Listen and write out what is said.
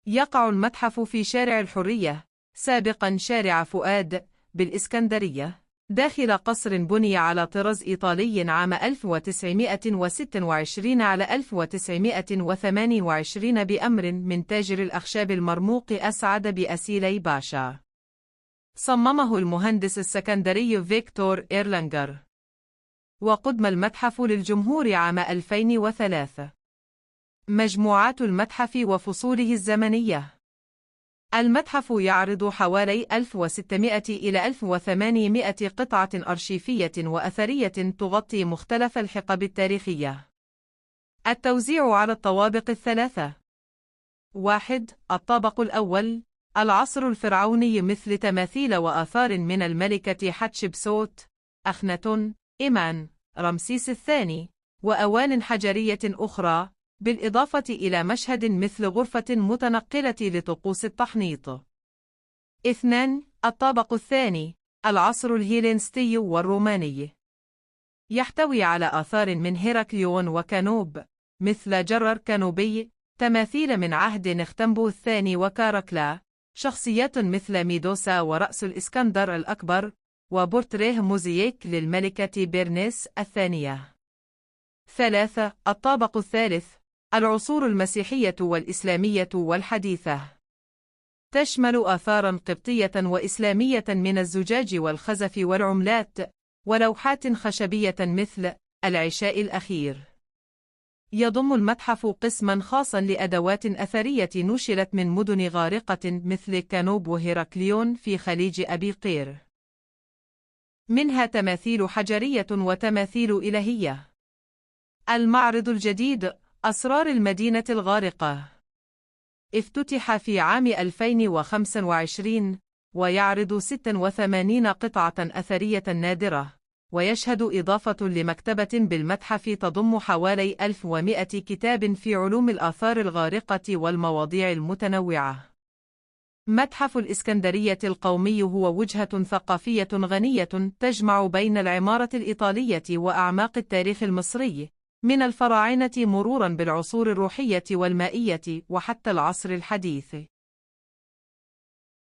يقع المتحف في شارع الحرية، سابقا شارع فؤاد، بالإسكندرية، داخل قصر بني على طراز إيطالي عام 1926 على 1928 بأمر من تاجر الأخشاب المرموق أسعد بأسيلي باشا. صممه المهندس السكندري فيكتور إيرلانجر. وقدم المتحف للجمهور عام 2003. مجموعات المتحف وفصوله الزمنية. المتحف يعرض حوالي 1600 إلى 1800 قطعة أرشيفية وأثرية تغطي مختلف الحقب التاريخية. التوزيع على الطوابق الثلاثة. 1. الطابق الأول، العصر الفرعوني، مثل تماثيل وآثار من الملكة حتشبسوت، أخناتون، إيمان، رمسيس الثاني، وأوان حجرية أخرى، بالإضافة إلى مشهد مثل غرفة متنقلة لطقوس التحنيط. 2. الطابق الثاني، العصر الهيلينستي والروماني، يحتوي على آثار من هيراكليون وكانوب، مثل جرر كانوبي، تماثيل من عهد نختمبو الثاني وكاراكلا، شخصيات مثل ميدوسا ورأس الإسكندر الأكبر، وبورتريه موزييك للملكة بيرنيس الثانية. 3. الطابق الثالث، العصور المسيحية والإسلامية والحديثة، تشمل آثاراً قبطية وإسلامية من الزجاج والخزف والعملات، ولوحات خشبية مثل العشاء الأخير. يضم المتحف قسماً خاصاً لأدوات أثرية نشلت من مدن غارقة مثل كانوب وهيراكليون في خليج أبي قير، منها تماثيل حجرية وتماثيل إلهية. المعرض الجديد، أسرار المدينة الغارقة، افتتح في عام 2025، ويعرض 86 قطعة أثرية نادرة، ويشهد إضافة لمكتبة بالمتحف تضم حوالي 1100 كتاب في علوم الآثار الغارقة والمواضيع المتنوعة. متحف الإسكندرية القومي هو وجهة ثقافية غنية تجمع بين العمارة الإيطالية وأعماق التاريخ المصري، من الفراعنة مروراً بالعصور الروحية والمائية وحتى العصر الحديث.